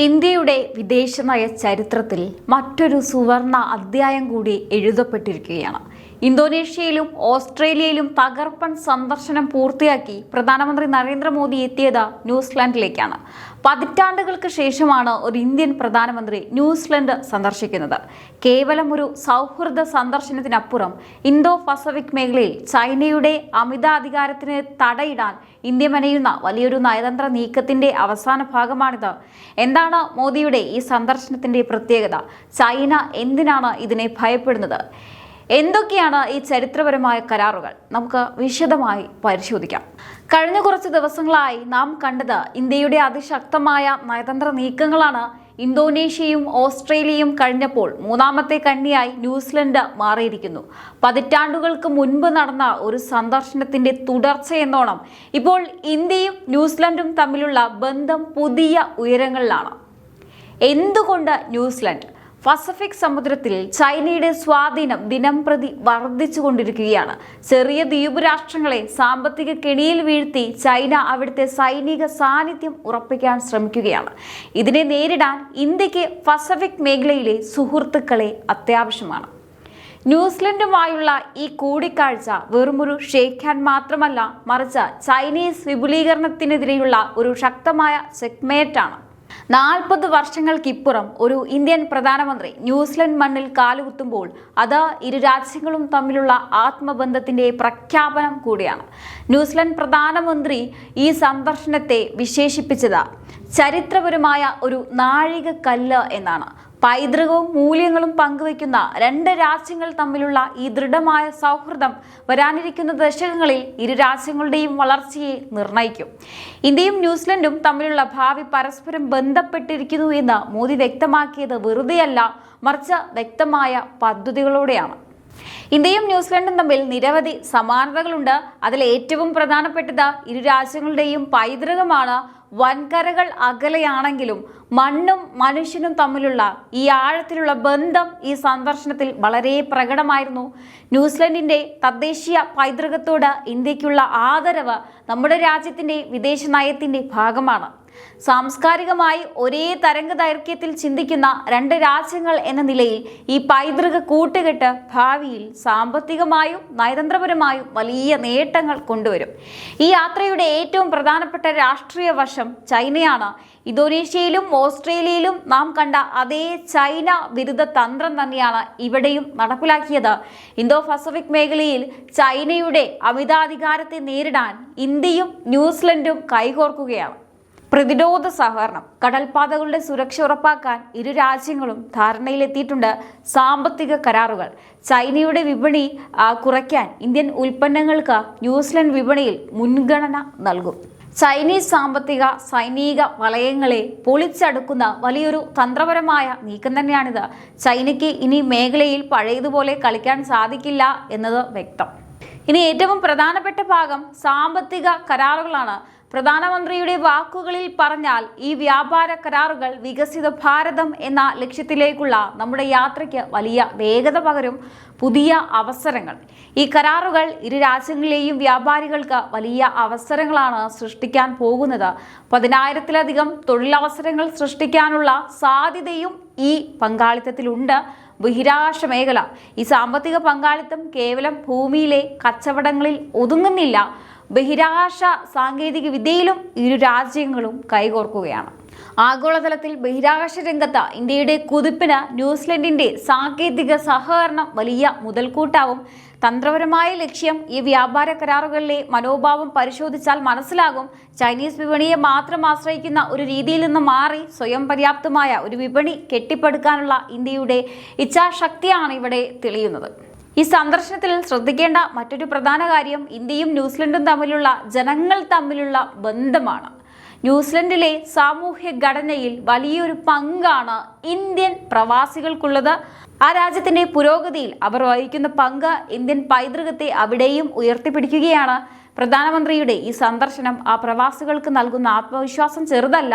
ഇന്ത്യയുടെ വിദേശനയ ചരിത്രത്തിൽ മറ്റൊരു സുവർണ അധ്യായം കൂടി എഴുതപ്പെട്ടിരിക്കുകയാണ്. ഇന്തോനേഷ്യയിലും ഓസ്ട്രേലിയയിലും തകർപ്പൻ സന്ദർശനം പൂർത്തിയാക്കി പ്രധാനമന്ത്രി നരേന്ദ്രമോദി എത്തിയത് ന്യൂസിലാൻഡിലേക്കാണ്. പതിറ്റാണ്ടുകൾക്ക് ശേഷമാണ് ഒരു ഇന്ത്യൻ പ്രധാനമന്ത്രി ന്യൂസിലൻഡ് സന്ദർശിക്കുന്നത്. കേവലം ഒരു സൗഹൃദ സന്ദർശനത്തിനപ്പുറം ഇന്തോ പസഫിക് മേഖലയിൽ ചൈനയുടെ അമിതാധികാരത്തിന് തടയിടാൻ ഇന്ത്യ മെനയുന്ന വലിയൊരു നയതന്ത്ര നീക്കത്തിന്റെ അവസാന ഭാഗമാണിത്. എന്താണ് മോദിയുടെ ഈ സന്ദർശനത്തിന്റെ പ്രത്യേകത? ചൈന എന്തിനാണ് ഇതിനെ ഭയപ്പെടുന്നത്? എന്തൊക്കെയാണ് ഈ ചരിത്രപരമായ കരാറുകൾ? നമുക്ക് വിശദമായി പരിശോധിക്കാം. കഴിഞ്ഞ കുറച്ച് ദിവസങ്ങളായി നാം കണ്ടത് ഇന്ത്യയുടെ അതിശക്തമായ നയതന്ത്ര നീക്കങ്ങളാണ്. ഇന്തോനേഷ്യയും ഓസ്ട്രേലിയയും കഴിഞ്ഞപ്പോൾ മൂന്നാമത്തെ കണ്ണിയായി ന്യൂസിലൻഡ് മാറിയിരിക്കുന്നു. പതിറ്റാണ്ടുകൾക്ക് മുൻപ് നടന്ന ഒരു സന്ദർശനത്തിന്റെ തുടർച്ചയെന്നോണം ഇപ്പോൾ ഇന്ത്യയും ന്യൂസിലൻഡും തമ്മിലുള്ള ബന്ധം പുതിയ ഉയരങ്ങളിലാണ്. എന്തുകൊണ്ട് ന്യൂസിലൻഡ്? പസഫിക് സമുദ്രത്തിൽ ചൈനയുടെ സ്വാധീനം ദിനംപ്രതി വർദ്ധിച്ചുകൊണ്ടിരിക്കുകയാണ്. ചെറിയ ദ്വീപ് രാഷ്ട്രങ്ങളെ സാമ്പത്തിക കെണിയിൽ വീഴ്ത്തി ചൈന അവിടുത്തെ സൈനിക സാന്നിധ്യം ഉറപ്പിക്കാൻ ശ്രമിക്കുകയാണ്. ഇതിനെ നേരിടാൻ ഇന്ത്യക്ക് പസഫിക് മേഖലയിലെ സുഹൃത്തുക്കളെ അത്യാവശ്യമാണ്. ന്യൂസിലൻഡുമായുള്ള ഈ കൂടിക്കാഴ്ച വെറുമൊരു ഷേക്ക് ഹാൻഡ് മാത്രമല്ല, മറിച്ച് ചൈനീസ് വിപുലീകരണത്തിനെതിരെയുള്ള ഒരു ശക്തമായ ചെക്ക്മേറ്റാണ്. 40 വർഷങ്ങൾക്കിപ്പുറം ഒരു ഇന്ത്യൻ പ്രധാനമന്ത്രി ന്യൂസിലൻഡ് മണ്ണിൽ കാലുകുത്തുമ്പോൾ അത് ഇരു രാജ്യങ്ങളും തമ്മിലുള്ള ആത്മബന്ധത്തിന്റെ പ്രഖ്യാപനം കൂടിയാണ്. ന്യൂസിലൻഡ് പ്രധാനമന്ത്രി ഈ സന്ദർശനത്തെ വിശേഷിപ്പിച്ചത് ചരിത്രപരമായ ഒരു നാഴികക്കല്ല് എന്നാണ്. പൈതൃകവും മൂല്യങ്ങളും പങ്കുവയ്ക്കുന്ന രണ്ട് രാജ്യങ്ങൾ തമ്മിലുള്ള ഈ ദൃഢമായ സൗഹൃദം വരാനിരിക്കുന്ന ദശകങ്ങളിൽ ഇരു രാജ്യങ്ങളുടെയും വളർച്ചയെ നിർണയിക്കും. ഇന്ത്യയും ന്യൂസിലൻഡും തമ്മിലുള്ള ഭാവി പരസ്പരം ബന്ധപ്പെട്ടിരിക്കുന്നു എന്ന് മോദി വ്യക്തമാക്കിയത് വെറുതെയല്ല, മറിച്ച് വ്യക്തമായ പദ്ധതികളോടെയാണ്. ഇന്ത്യയും ന്യൂസിലൻഡും തമ്മിൽ നിരവധി സമാനതകളുണ്ട്. അതിൽ ഏറ്റവും പ്രധാനപ്പെട്ടത് ഇരു രാജ്യങ്ങളുടെയും പൈതൃകമാണ്. വൻകരകൾ അകലെയാണെങ്കിലും മണ്ണും മനുഷ്യനും തമ്മിലുള്ള ഈ ആഴത്തിലുള്ള ബന്ധം ഈ സന്ദർശനത്തിൽ വളരെ പ്രകടമായിരുന്നു. ന്യൂസിലൻഡിന്റെ തദ്ദേശീയ പൈതൃകത്തോട് ഇന്ത്യക്കുള്ള ആദരവ് നമ്മുടെ രാജ്യത്തിന്റെ വിദേശ നയത്തിന്റെ ഭാഗമാണ്. സാംസ്കാരികമായി ഒരേ തരംഗ ദൈർഘ്യത്തിൽ ചിന്തിക്കുന്ന രണ്ട് രാജ്യങ്ങൾ എന്ന നിലയിൽ ഈ പൈതൃക കൂട്ടുകെട്ട് ഭാവിയിൽ സാമ്പത്തികമായും നയതന്ത്രപരമായും വലിയ നേട്ടങ്ങൾ കൊണ്ടുവരും. ഈ യാത്രയുടെ ഏറ്റവും പ്രധാനപ്പെട്ട രാഷ്ട്രീയ വശം ചൈനയാണ്. ഇന്തോനേഷ്യയിലും ഓസ്ട്രേലിയയിലും നാം കണ്ട അതേ ചൈന വിരുദ്ധ തന്ത്രം തന്നെയാണ് ഇവിടെയും നടപ്പിലാക്കിയത്. ഇന്തോ പസഫിക് മേഖലയിൽ ചൈനയുടെ അമിതാധികാരത്തെ നേരിടാൻ ഇന്ത്യയും ന്യൂസിലൻഡും കൈകോർക്കുകയാണ്. പ്രതിരോധ സഹകരണം, കടൽപാതകളുടെ സുരക്ഷ ഉറപ്പാക്കാൻ ഇരു രാജ്യങ്ങളും ധാരണയിലെത്തിയിട്ടുണ്ട്. സാമ്പത്തിക കരാറുകൾ, ചൈനയുടെ വിപണി കുറയ്ക്കാൻ ഇന്ത്യൻ ഉൽപ്പന്നങ്ങൾക്ക് ന്യൂസിലൻഡ് വിപണിയിൽ മുൻഗണന നൽകും. ചൈനീസ് സാമ്പത്തിക സൈനിക വലയങ്ങളെ പൊളിച്ചടുക്കുന്ന വലിയൊരു തന്ത്രപരമായ നീക്കം തന്നെയാണിത്. ചൈനയ്ക്ക് ഇനി മേഖലയിൽ പഴയതുപോലെ കളിക്കാൻ സാധിക്കില്ല എന്നത് വ്യക്തം. ഇനി ഏറ്റവും പ്രധാനപ്പെട്ട ഭാഗം സാമ്പത്തിക കരാറുകളാണ്. പ്രധാനമന്ത്രിയുടെ വാക്കുകളിൽ പറഞ്ഞാൽ ഈ വ്യാപാര കരാറുകൾ വികസിത ഭാരതം എന്ന ലക്ഷ്യത്തിലേക്കുള്ള നമ്മുടെ യാത്രയ്ക്ക് വലിയ വേഗത പകരും. പുതിയ അവസരങ്ങൾ, ഈ കരാറുകൾ ഇരു രാജ്യങ്ങളിലെയും വ്യാപാരികൾക്ക് വലിയ അവസരങ്ങളാണ് സൃഷ്ടിക്കാൻ പോകുന്നത്. 10,000-ത്തിലധികം തൊഴിലവസരങ്ങൾ സൃഷ്ടിക്കാനുള്ള സാധ്യതയും ഈ പങ്കാളിത്തത്തിലുണ്ട്. ബഹിരാകാശ മേഖല, ഈ സാമ്പത്തിക പങ്കാളിത്തം കേവലം ഭൂമിയിലെ കച്ചവടങ്ങളിൽ ഒതുങ്ങുന്നില്ല. ബഹിരാകാശ സാങ്കേതിക വിദ്യയിലും ഇരു രാജ്യങ്ങളും കൈകോർക്കുകയാണ്. ആഗോളതലത്തിൽ ബഹിരാകാശ രംഗത്ത് ഇന്ത്യയുടെ കുതിപ്പിന് ന്യൂസിലൻഡിന്റെ സാങ്കേതിക സഹകരണം വലിയ മുതൽക്കൂട്ടാവും. തന്ത്രപരമായ ലക്ഷ്യം, ഈ വ്യാപാര കരാറുകളിലെ മനോഭാവം പരിശോധിച്ചാൽ മനസ്സിലാകും. ചൈനീസ് വിപണിയെ മാത്രം ആശ്രയിക്കുന്ന ഒരു രീതിയിൽ നിന്ന് മാറി സ്വയം പര്യാപ്തമായ ഒരു വിപണി കെട്ടിപ്പടുക്കാനുള്ള ഇന്ത്യയുടെ ഇച്ഛാശക്തിയാണ് ഇവിടെ തെളിയുന്നത്. ഈ സന്ദർശനത്തിൽ ശ്രദ്ധിക്കേണ്ട മറ്റൊരു പ്രധാന കാര്യം ഇന്ത്യയും ന്യൂസിലൻഡും തമ്മിലുള്ള ജനങ്ങൾ തമ്മിലുള്ള ബന്ധമാണ്. ന്യൂസിലൻഡിലെ സാമൂഹ്യ ഘടനയിൽ വലിയൊരു പങ്കാണ് ഇന്ത്യൻ പ്രവാസികൾക്കുള്ളത്. ആ രാജ്യത്തിന്റെ പുരോഗതിയിൽ അവർ വഹിക്കുന്ന പങ്ക് ഇന്ത്യൻ പൈതൃകത്തെ അവിടെയും ഉയർത്തിപ്പിടിക്കുകയാണ്. പ്രധാനമന്ത്രിയുടെ ഈ സന്ദർശനം ആ പ്രവാസികൾക്ക് നൽകുന്ന ആത്മവിശ്വാസം ചെറുതല്ല.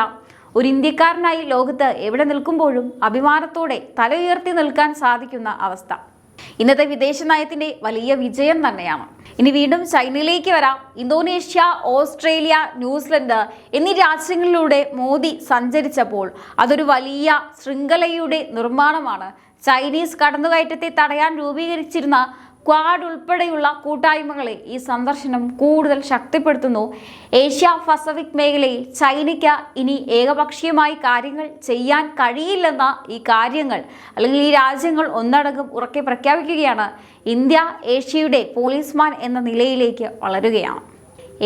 ഒരു ഇന്ത്യക്കാരനായി ലോകത്ത് എവിടെ നിൽക്കുമ്പോഴും അഭിമാനത്തോടെ തല ഉയർത്തി നിൽക്കാൻ സാധിക്കുന്ന അവസ്ഥ ഇന്നത്തെ വിദേശ നയത്തിന്റെ വലിയ വിജയം തന്നെയാണ്. ഇനി വീണ്ടും ചൈനയിലേക്ക് വരാം. ഇന്തോനേഷ്യ, ഓസ്ട്രേലിയ, ന്യൂസിലൻഡ് എന്നീ രാജ്യങ്ങളിലൂടെ മോദി സഞ്ചരിച്ചപ്പോൾ അതൊരു വലിയ ശൃംഖലയുടെ നിർമ്മാണമാണ്. ചൈനീസ് കടന്നുകയറ്റത്തെ തടയാൻ രൂപീകരിച്ചിരുന്ന ക്വാഡ് ഉൾപ്പെടെയുള്ള കൂട്ടായ്മകളെ ഈ സന്ദർശനം കൂടുതൽ ശക്തിപ്പെടുത്തുന്നു. ഏഷ്യ പസഫിക് മേഖലയിൽ ചൈനയ്ക്ക് ഇനി ഏകപക്ഷീയമായി കാര്യങ്ങൾ ചെയ്യാൻ കഴിയില്ലെന്ന ഈ കാര്യങ്ങൾ അല്ലെങ്കിൽ ഈ രാജ്യങ്ങൾ ഒന്നടങ്കം ഉറക്കെ പ്രഖ്യാപിക്കുകയാണ്. ഇന്ത്യ ഏഷ്യയുടെ പോലീസ്മാൻ എന്ന നിലയിലേക്ക് വളരുകയാണ്.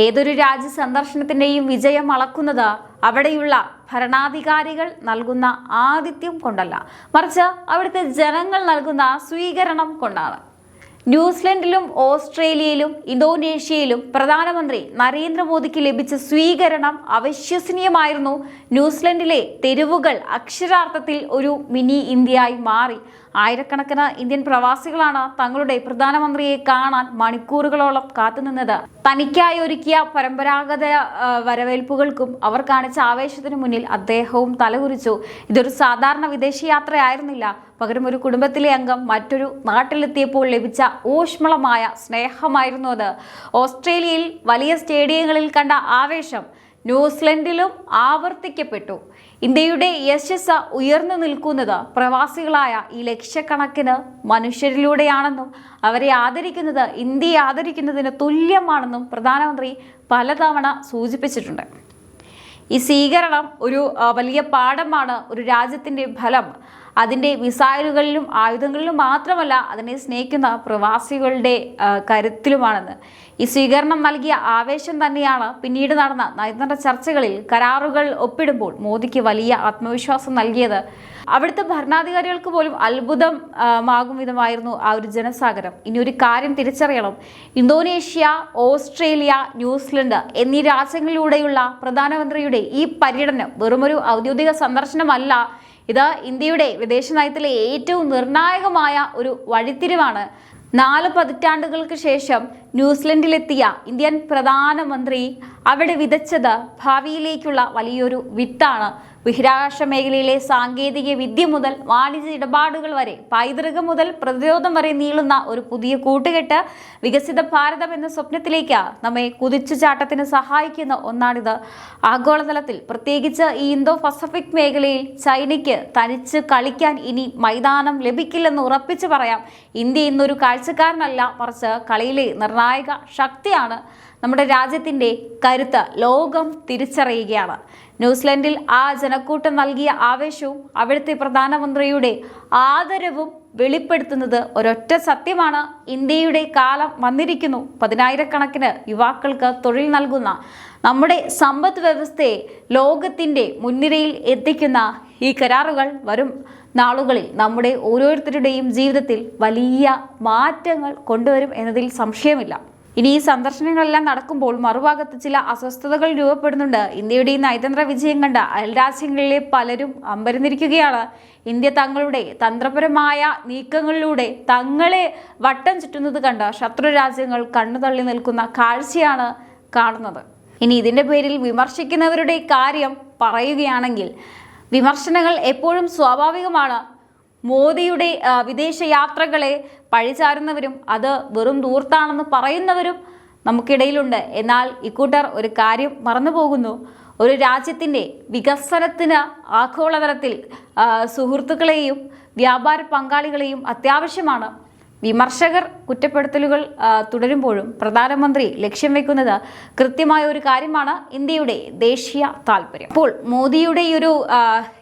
ഏതൊരു രാജ്യ സന്ദർശനത്തിൻ്റെയും വിജയം അളക്കുന്നത് അവിടെയുള്ള ഭരണാധികാരികൾ നൽകുന്ന ആതിഥ്യം കൊണ്ടല്ല, മറിച്ച് അവിടുത്തെ ജനങ്ങൾ നൽകുന്ന സ്വീകരണം കൊണ്ടാണ്. ന്യൂസിലൻഡിലും ഓസ്ട്രേലിയയിലും ഇന്തോനേഷ്യയിലും പ്രധാനമന്ത്രി നരേന്ദ്രമോദിക്ക് ലഭിച്ച സ്വീകരണം അവിശ്വസനീയമായിരുന്നു. ന്യൂസിലൻഡിലെ തെരുവുകൾ അക്ഷരാർത്ഥത്തിൽ ഒരു മിനി ഇന്ത്യയായി മാറി. ആയിരക്കണക്കിന് ഇന്ത്യൻ പ്രവാസികളാണ് തങ്ങളുടെ പ്രധാനമന്ത്രിയെ കാണാൻ മണിക്കൂറുകളോളം കാത്തുനിന്നത്. തനിക്കായി ഒരുക്കിയ പരമ്പരാഗത വരവേൽപ്പുകൾക്കും അവർ കാണിച്ച ആവേശത്തിനു മുന്നിൽ അദ്ദേഹവും തലകുരിച്ചു. ഇതൊരു സാധാരണ വിദേശയാത്രയായിരുന്നില്ല, പകരം ഒരു കുടുംബത്തിലെ അംഗം മറ്റൊരു നാട്ടിലെത്തിയപ്പോൾ ലഭിച്ച ഊഷ്മളമായ സ്നേഹമായിരുന്നു അത്. ഓസ്ട്രേലിയയിൽ വലിയ സ്റ്റേഡിയങ്ങളിൽ കണ്ട ആവേശം ന്യൂസിലൻഡിലും ആവർത്തിക്കപ്പെട്ടു. ഇന്ത്യയുടെ യശസ് ഉയർന്നു നിൽക്കുന്നത് പ്രവാസികളായ ഈ ലക്ഷക്കണക്കിന് മനുഷ്യരിലൂടെയാണെന്നും അവരെ ആദരിക്കുന്നത് ഇന്ത്യയെ ആദരിക്കുന്നതിന് തുല്യമാണെന്നും പ്രധാനമന്ത്രി പലതവണ സൂചിപ്പിച്ചിട്ടുണ്ട്. ഈ സ്വീകരണം ഒരു വലിയ പാഠമാണ്. ഒരു രാജ്യത്തിൻ്റെ ഫലം അതിൻ്റെ മിസൈലുകളിലും ആയുധങ്ങളിലും മാത്രമല്ല, അതിനെ സ്നേഹിക്കുന്ന പ്രവാസികളുടെ കരുത്തിലുമാണെന്ന്. ഈ സ്വീകരണം നൽകിയ ആവേശം തന്നെയാണ് പിന്നീട് നടന്ന നയതന്ത്ര ചർച്ചകളിൽ കരാറുകൾ ഒപ്പിടുമ്പോൾ മോദിക്ക് വലിയ ആത്മവിശ്വാസം നൽകിയത്. അവിടുത്തെ ഭരണാധികാരികൾക്ക് പോലും അത്ഭുതമാകും വിധമായിരുന്നു ആ ഒരു ജനസാഗരം. ഇനി ഒരു കാര്യം തിരിച്ചറിയണം, ഇന്തോനേഷ്യ, ഓസ്ട്രേലിയ, ന്യൂസിലൻഡ് എന്നീ രാജ്യങ്ങളിലൂടെയുള്ള പ്രധാനമന്ത്രിയുടെ ഈ പര്യടനം വെറുമൊരു ഔദ്യോഗിക സന്ദർശനമല്ല. ഇത് ഇന്ത്യയുടെ വിദേശ നയത്തിലെ ഏറ്റവും നിർണായകമായ ഒരു വഴിത്തിരിവാണ്. 4 പതിറ്റാണ്ടുകൾക്ക് ശേഷം ന്യൂസിലൻഡിലെത്തിയ ഇന്ത്യൻ പ്രധാനമന്ത്രി അവിടെ വിതച്ചത് ഭാവിയിലേക്കുള്ള വലിയൊരു വിത്താണ്. ബഹിരാകാശ മേഖലയിലെ സാങ്കേതിക വിദ്യ മുതൽ വാണിജ്യ ഇടപാടുകൾ വരെ, പൈതൃകം മുതൽ പ്രതിരോധം വരെ നീളുന്ന ഒരു പുതിയ കൂട്ടുകെട്ട് വികസിത ഭാരതം എന്ന സ്വപ്നത്തിലേക്ക് നമ്മെ കുതിച്ചുചാട്ടത്തിന് സഹായിക്കുന്ന ഒന്നാണിത്. ആഗോളതലത്തിൽ പ്രത്യേകിച്ച് ഈ ഇന്തോ പസഫിക് മേഖലയിൽ ചൈനയ്ക്ക് തനിച്ച് കളിക്കാൻ ഇനി മൈതാനം ലഭിക്കില്ലെന്ന് ഉറപ്പിച്ചു പറയാം. ഇന്ത്യ ഇന്നൊരു കാഴ്ചക്കാരനല്ല, മറിച്ച് കളിയിലെ നിർണായക ശക്തിയാണ്. നമ്മുടെ രാജ്യത്തിൻ്റെ കരുത്ത് ലോകം തിരിച്ചറിയുകയാണ്. ന്യൂസിലൻഡിൽ ആ ജനക്കൂട്ടം നൽകിയ ആവേശവും അവിടുത്തെ പ്രധാനമന്ത്രിയുടെ ആദരവും വെളിപ്പെടുത്തുന്നത് ഒരൊറ്റ സത്യമാണ്: ഇന്ത്യയുടെ കാലം വന്നിരിക്കുന്നു. 10,000-കണക്കിന് യുവാക്കൾക്ക് തൊഴിൽ നൽകുന്ന നമ്മുടെ സമ്പദ് വ്യവസ്ഥയെ ലോകത്തിൻ്റെ മുൻനിരയിൽ എത്തിക്കുന്ന ഈ കരാറുകൾ വരും നാളുകളിൽ നമ്മുടെ ഓരോരുത്തരുടെയും ജീവിതത്തിൽ വലിയ മാറ്റങ്ങൾ കൊണ്ടുവരും എന്നതിൽ സംശയമില്ല. ഇനി ഈ സന്ദർശനങ്ങളെല്ലാം നടക്കുമ്പോൾ മറുഭാഗത്ത് ചില അസ്വസ്ഥതകൾ രൂപപ്പെടുന്നുണ്ട്. ഇന്ത്യയുടെ ഈ നയതന്ത്ര വിജയം കണ്ട അയൽരാജ്യങ്ങളിലെ പലരും അമ്പരന്നിരിക്കുകയാണ്. ഇന്ത്യ തങ്ങളുടെ തന്ത്രപരമായ നീക്കങ്ങളിലൂടെ തങ്ങളെ വട്ടം ചുറ്റുന്നത് കണ്ട ശത്രു രാജ്യങ്ങൾ കണ്ണുതള്ളി നിൽക്കുന്ന കാഴ്ചയാണ് കാണുന്നത്. ഇനി ഇതിൻ്റെ പേരിൽ വിമർശിക്കുന്നവരുടെ കാര്യം പറയുകയാണെങ്കിൽ, വിമർശനങ്ങൾ എപ്പോഴും സ്വാഭാവികമാണ്. മോദിയുടെ വിദേശയാത്രകളെ പഴിചാരുന്നവരും അത് വെറും ദൂർത്താണെന്ന് പറയുന്നവരും നമുക്കിടയിലുണ്ട്. എന്നാൽ ഇക്കൂട്ടർ ഒരു കാര്യം മറന്നു പോകുന്നു: ഒരു രാജ്യത്തിൻ്റെ വികസനത്തിന് ആഗോളതലത്തിൽ സുഹൃത്തുക്കളെയും വ്യാപാര പങ്കാളികളെയും അത്യാവശ്യമാണ്. വിമർശകർ കുറ്റപ്പെടുത്തലുകൾ തുടരുമ്പോഴും പ്രധാനമന്ത്രി ലക്ഷ്യം വെക്കുന്നത് കൃത്യമായ ഒരു കാര്യമാണ്: ഇന്ത്യയുടെ ദേശീയ താല്പര്യം. അപ്പോൾ മോദിയുടെ ഈ ഒരു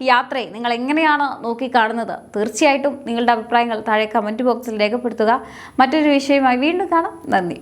യാത്രയെ നിങ്ങൾ എങ്ങനെയാണ് നോക്കിക്കാണുന്നത്? തീർച്ചയായിട്ടും നിങ്ങളുടെ അഭിപ്രായങ്ങൾ താഴെ കമൻറ്റ് ബോക്സിൽ രേഖപ്പെടുത്തുക. മറ്റൊരു വിഷയമായി വീണ്ടും കാണാം. നന്ദി.